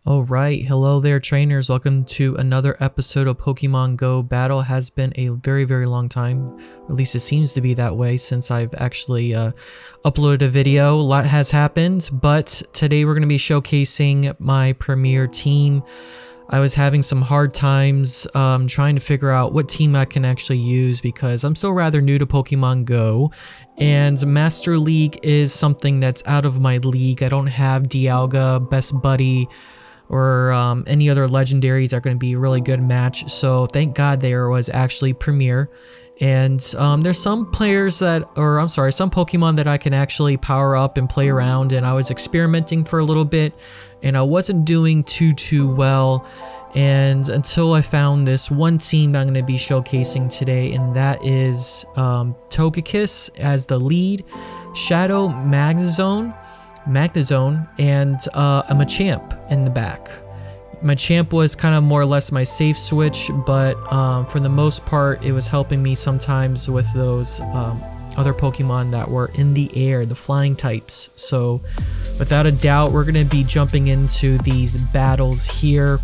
Alright, hello there trainers, welcome to another episode of Pokemon Go Battle. Has been a very long time, or at least it seems to be that way since I've actually uploaded a video. A lot has happened, but today we're going to be showcasing my premier team. I was having some hard times trying to figure out what team I can actually use because I'm still rather new to Pokemon Go, and Master League is something that's out of my league. I don't have Dialga, Best Buddy, or any other legendaries that are going to be a really good match. So thank God there was actually Premier. And there's some players that, some Pokemon that I can actually power up and play around. And I was experimenting for a little bit and I wasn't doing too well. And until I found this one team that I'm going to be showcasing today, and that is Togekiss as the lead, Shadow Magnezone, and a Machamp in the back. Machamp was kind of more or less my safe switch, but for the most part it was helping me sometimes with those other Pokemon that were in the air, the flying types. So without a doubt we're going to be jumping into these battles here.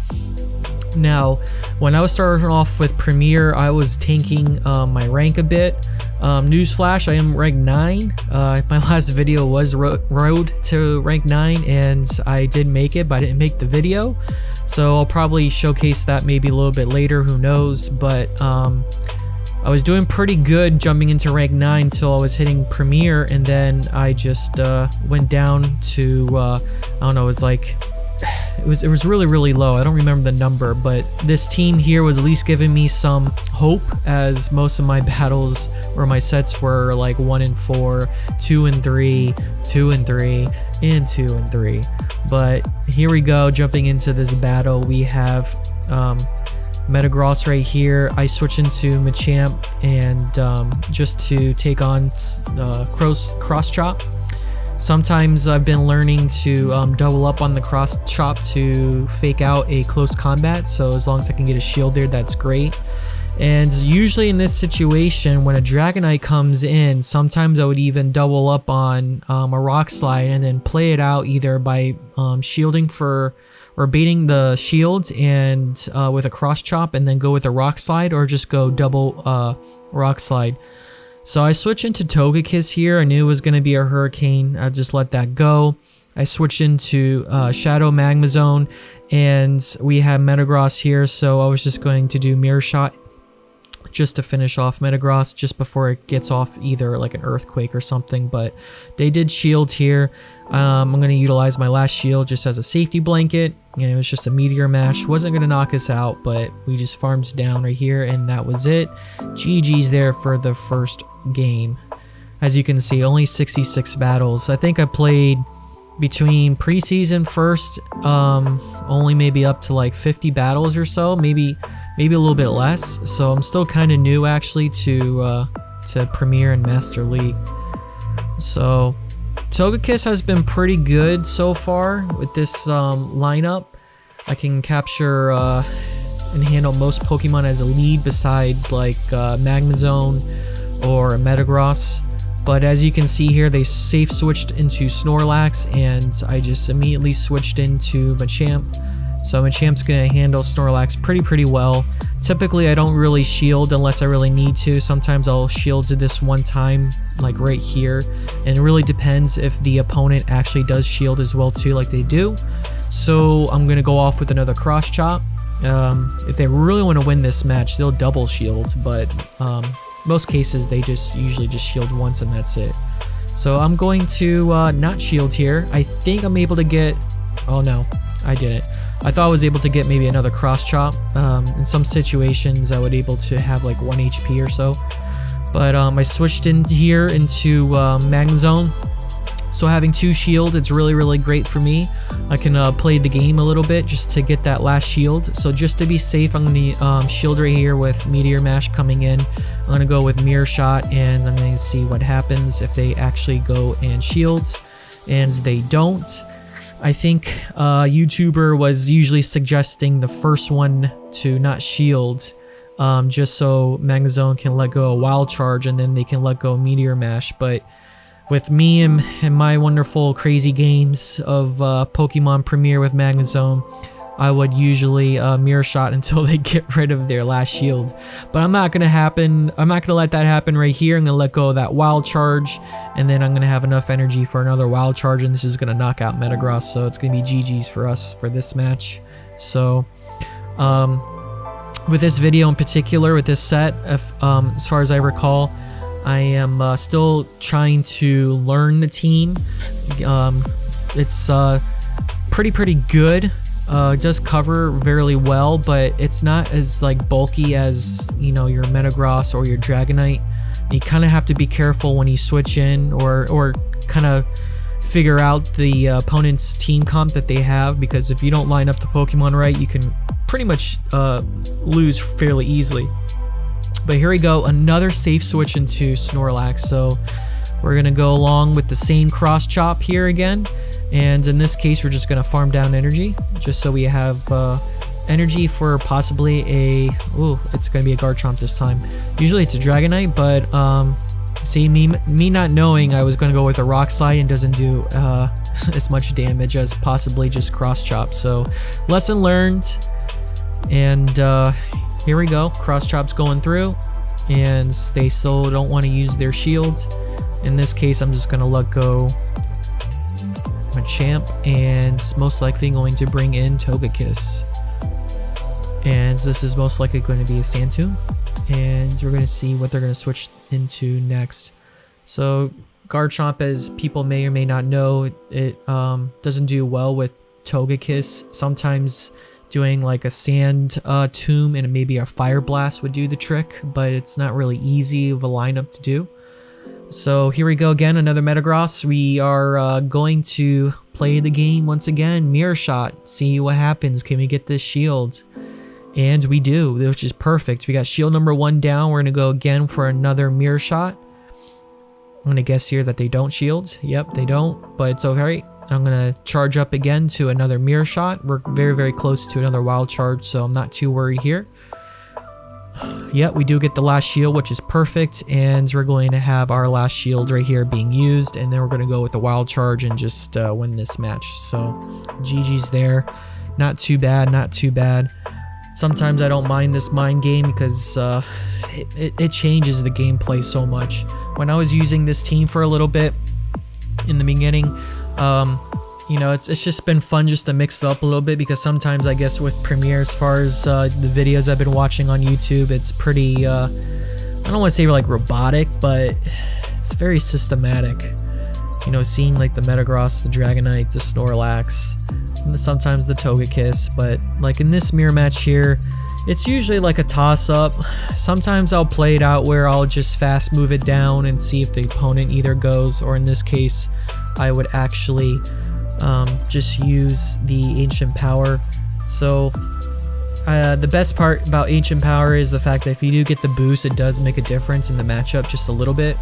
Now when I was starting off with Premier, I was tanking my rank a bit. Newsflash, I am rank 9. My last video was road to rank 9 and I did make it, but I didn't make the video. So I'll probably showcase that maybe a little bit later, who knows. But I was doing pretty good jumping into rank 9 until I was hitting Premier, and then I just went down to, I don't know, it was like, it was really low. I don't remember the number, but this team here was at least giving me some hope, as most of my battles or my sets were like 1 and 4, 2 and 3, 2 and 3, and 2 and 3. But here we go, jumping into this battle. We have Metagross right here. I switch into Machamp and just to take on Cross Chop. Sometimes I've been learning to double up on the cross chop to fake out a close combat, so as long as I can get a shield there, that's great. And usually in this situation, when a Dragonite comes in, sometimes I would even double up on a Rock Slide and then play it out either by shielding for, or baiting the shields and with a cross chop and then go with a Rock Slide, or just go double Rock Slide. So I switched into Togekiss here. I knew it was going to be a Hurricane. I just let that go. I switched into Shadow Magnezone, and we have Metagross here. So I was just going to do Mirror Shot just to finish off Metagross just before it gets off either like an Earthquake or something. But they did shield here. I'm going to utilize my last shield just as a safety blanket. And it was just a Meteor Mash. Wasn't going to knock us out, but we just farmed down right here, and that was it. GG's there for the first game. As you can see, only 66 battles. I think I played between preseason first, only maybe up to like 50 battles or so, maybe a little bit less. So I'm still kind of new actually to Premier and Master League. So Togekiss has been pretty good so far with this lineup. I can capture and handle most Pokemon as a lead besides like Magnezone or Metagross. But as you can see here, they safe switched into Snorlax, and I just immediately switched into Machamp. So Machamp's going to handle Snorlax pretty well. Typically, I don't really shield unless I really need to. Sometimes I'll shield to this one time, like right here. And it really depends if the opponent actually does shield as well too, like they do. So I'm going to go off with another Cross Chop. If they really want to win this match, they'll double shield, but most cases they usually just shield once and that's it. So I'm going to not shield here. I think I'm able to get, oh no, I didn't. I thought I was able to get maybe another Cross Chop. In some situations I would able to have like 1 HP or so. But I switched in here into Magnezone. So having 2 shields, it's really great for me. I can play the game a little bit just to get that last shield. So just to be safe, I'm going to shield right here with Meteor Mash coming in. I'm going to go with Mirror Shot, and I'm going to see what happens if they actually go and shield. And they don't. I think YouTuber was usually suggesting the first one to not shield, just so Magnezone can let go of Wild Charge and then they can let go of Meteor Mash. But with me and my wonderful crazy games of Pokemon Premier with Magnezone, I would usually mirror shot until they get rid of their last shield. But I'm not gonna let that happen right here. I'm gonna let go of that wild charge, and then I'm gonna have enough energy for another wild charge, and this is gonna knock out Metagross, so it's gonna be GG's for us for this match. So with this video in particular, with this set, as far as I recall, I am still trying to learn the team. It's pretty good. It does cover very well, but it's not as like bulky as, you know, your Metagross or your Dragonite. You kind of have to be careful when you switch in, or kind of figure out the opponent's team comp that they have, because if you don't line up the Pokemon right, you can pretty much lose fairly easily. But here we go, another safe switch into Snorlax. So we're gonna go along with the same cross chop here again, and in this case we're just gonna farm down energy just so we have energy for possibly a, oh, it's gonna be a Garchomp this time. Usually it's a Dragonite, but see, me not knowing, I was gonna go with a Rock Slide, and doesn't do as much damage as possibly just cross chop. So lesson learned, and here we go. Cross chop's going through, and they still don't want to use their shield. In this case, I'm just gonna let go Machamp, and most likely going to bring in Togekiss. And this is most likely going to be a Sandtomb, and we're going to see what they're going to switch into next. So Garchomp, as people may or may not know, it doesn't do well with Togekiss. Sometimes doing like a Sand Tomb and maybe a Fire Blast would do the trick, but it's not really easy of a lineup to do. So here we go again, another Metagross. We are going to play the game once again, mirror shot, see what happens. Can we get this shield? And we do, which is perfect. We got shield number 1 down. We're gonna go again for another mirror shot. I'm gonna guess here that they don't shield. Yep, they don't, but it's okay. I'm gonna charge up again to another mirror shot. We're very close to another wild charge, so I'm not too worried here. Yep, we do get the last shield, which is perfect, and we're going to have our last shield right here being used, and then we're going to go with the wild charge and just win this match. So GG's there. Not too bad, not too bad. Sometimes I don't mind this mind game because it changes the gameplay so much. When I was using this team for a little bit in the beginning, you know, it's just been fun just to mix it up a little bit, because sometimes I guess with Premiere, as far as the videos I've been watching on YouTube, it's pretty, I don't want to say like robotic, but it's very systematic. You know, seeing like the Metagross, the Dragonite, the Snorlax, and sometimes the Togekiss, but like in this mirror match here, it's usually like a toss-up. Sometimes I'll play it out where I'll just fast move it down and see if the opponent either goes, or in this case, I would actually just use the Ancient Power. So the best part about Ancient Power is the fact that if you do get the boost, it does make a difference in the matchup just a little bit.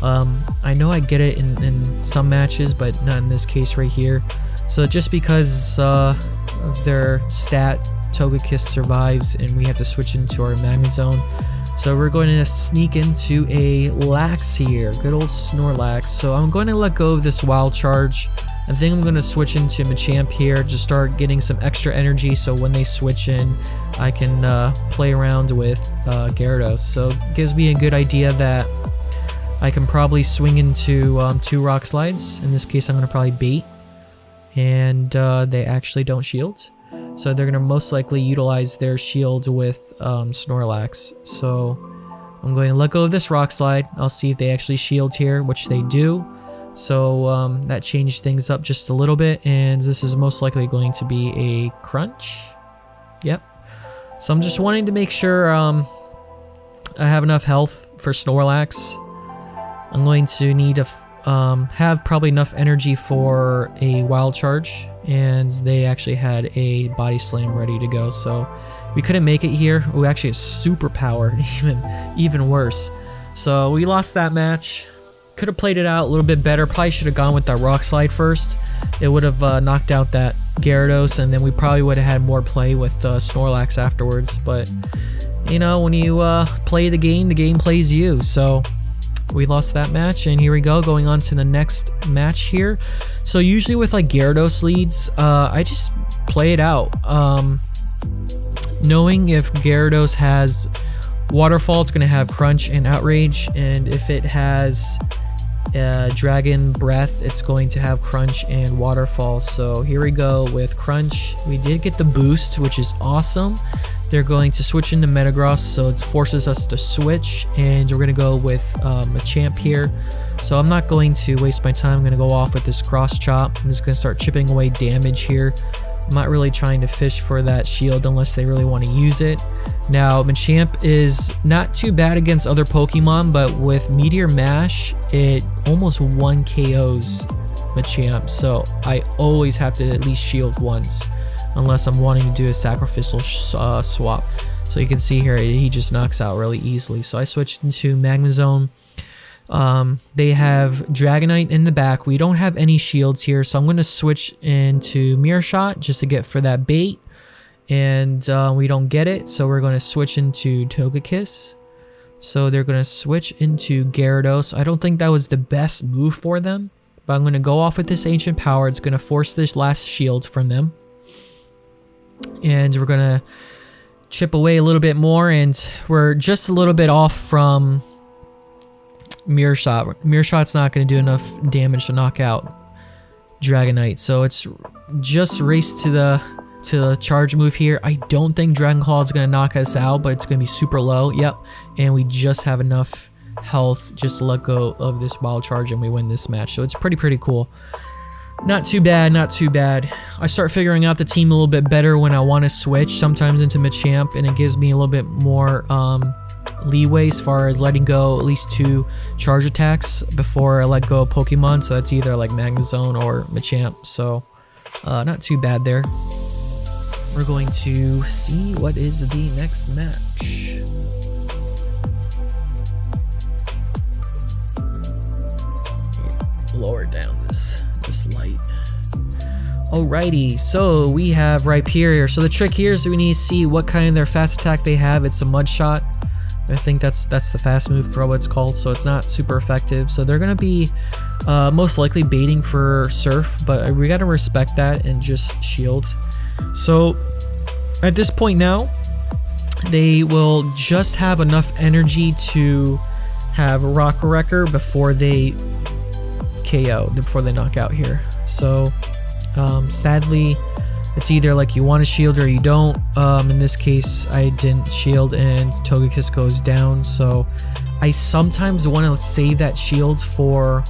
I know I get it in some matches, but not in this case right here. So just because of their stat, Togekiss survives, and we have to switch into our Magnezone. So we're going to sneak into a Lax here, good old Snorlax. So I'm going to let go of this wild charge. I think I'm going to switch into Machamp here to start getting some extra energy, so when they switch in, I can play around with Gyarados. So it gives me a good idea that I can probably swing into 2 Rock Slides. In this case, I'm going to probably bait, and they actually don't shield. So they're going to most likely utilize their shield with Snorlax. So I'm going to let go of this Rock Slide. I'll see if they actually shield here, which they do. So that changed things up just a little bit, and this is most likely going to be a Crunch. Yep. So I'm just wanting to make sure I have enough health for Snorlax. I'm going to need to have probably enough energy for a Wild Charge, and they actually had a Body Slam ready to go, so we couldn't make it here. Oh, actually a Super Power, even worse. So we lost that match. Could have played it out a little bit better. Probably should have gone with that Rock Slide first. It would have knocked out that Gyarados, and then we probably would have had more play with Snorlax afterwards. But, you know, when you play the game plays you. So we lost that match, and here we go, going on to the next match here. So usually with like Gyarados leads, I just play it out, knowing if Gyarados has Waterfall, it's going to have Crunch and Outrage, and if it has Dragon Breath, it's going to have Crunch and Waterfall. So here we go with Crunch. We did get the boost, which is awesome. They're going to switch into Metagross, so it forces us to switch, and we're going to go with Machamp here. So I'm not going to waste my time. I'm going to go off with this Cross Chop. I'm just going to start chipping away damage here. I'm not really trying to fish for that shield unless they really want to use it. Now, Machamp is not too bad against other Pokemon, but with Meteor Mash, it almost 1 KOs Machamp. So I always have to at least shield once, unless I'm wanting to do a sacrificial swap. So you can see here, he just knocks out really easily. So I switched into Magnezone. They have Dragonite in the back. We don't have any shields here, so I'm going to switch into Mirror Shot just to get for that bait, and we don't get it, so we're going to switch into Togekiss. So they're going to switch into Gyarados. I don't think that was the best move for them, but I'm going to go off with this Ancient Power. It's going to force this last shield from them, and we're going to chip away a little bit more, and we're just a little bit off from Mirror Shot. Mirror Shot's not going to do enough damage to knock out Dragonite, so it's just race to the charge move here. I don't think Dragon Claw is going to knock us out, but it's going to be super low. Yep, and we just have enough health just to let go of this wild charge, and we win this match. So it's pretty cool. Not too bad, not too bad. I start figuring out the team a little bit better when I want to switch sometimes into Machamp, and it gives me a little bit more leeway as far as letting go at least 2 charge attacks before I let go of Pokemon. So that's either like Magnezone or Machamp. So not too bad there. We're going to see what is the next match. Lower down this light. Alrighty, so we have Rhyperior. So the trick here is we need to see what kind of their fast attack they have. It's a Mud Shot. I think that's the fast move for what it's called, so it's not super effective. So they're gonna be most likely baiting for Surf, but we gotta respect that and just shield. So at this point now, they will just have enough energy to have Rock Wrecker before they KO, before they knock out here. So sadly, it's either like you want to shield or you don't. In this case, I didn't shield and Togekiss goes down. So I sometimes want to save that shield for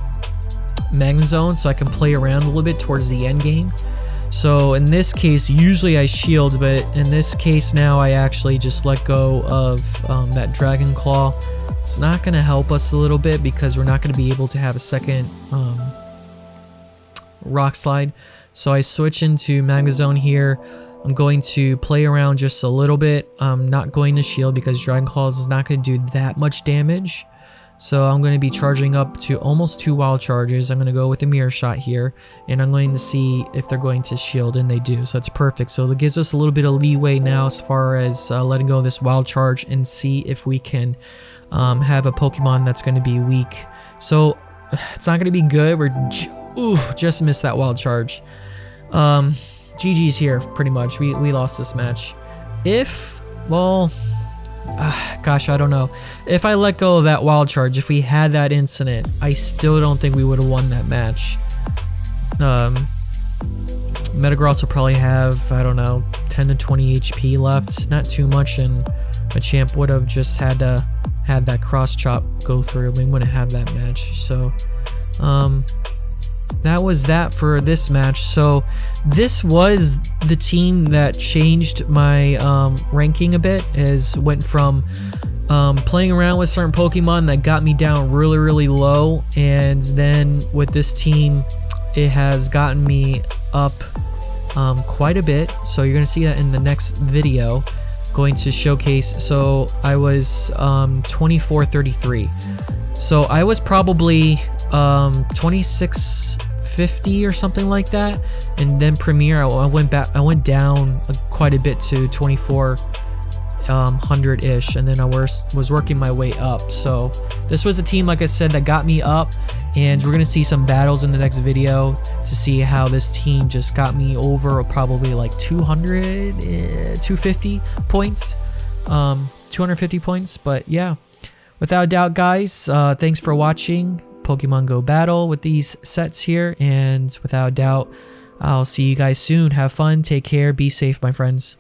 Magnezone so I can play around a little bit towards the end game. So in this case, usually I shield, but in this case now I actually just let go of that Dragon Claw. It's not going to help us a little bit because we're not going to be able to have a second Rock Slide. So I switch into Magnezone here. I'm going to play around just a little bit. I'm not going to shield because Dragon Claws is not going to do that much damage. So I'm going to be charging up to almost 2 wild charges. I'm going to go with a Mirror Shot here, and I'm going to see if they're going to shield, and they do. So that's perfect. So it gives us a little bit of leeway now as far as letting go of this wild charge and see if we can have a Pokemon that's going to be weak. So it's not going to be good. We're just missed that wild charge. GG's here, pretty much. We lost this match. If, well, gosh, I don't know. If I let go of that wild charge, if we had that incident, I still don't think we would have won that match. Metagross will probably have, I don't know, 10 to 20 HP left. Not too much, and Machamp would have just had to have that cross chop go through. We wouldn't have that match. So, that was that for this match. So this was the team that changed my ranking a bit, as went from playing around with certain Pokemon that got me down really low, and then with this team it has gotten me up quite a bit. So you're gonna see that in the next video, going to showcase. So I was 24-33, so I was probably 2650 or something like that, and then Premier I went down quite a bit to 2400 ish, and then I was working my way up. So this was a team, like I said, that got me up, and we're gonna see some battles in the next video to see how this team just got me over probably like 250 points. 250 points. But yeah, without a doubt, guys, thanks for watching Pokemon Go Battle with these sets here, and without a doubt, I'll see you guys soon. Have fun, take care, be safe, my friends.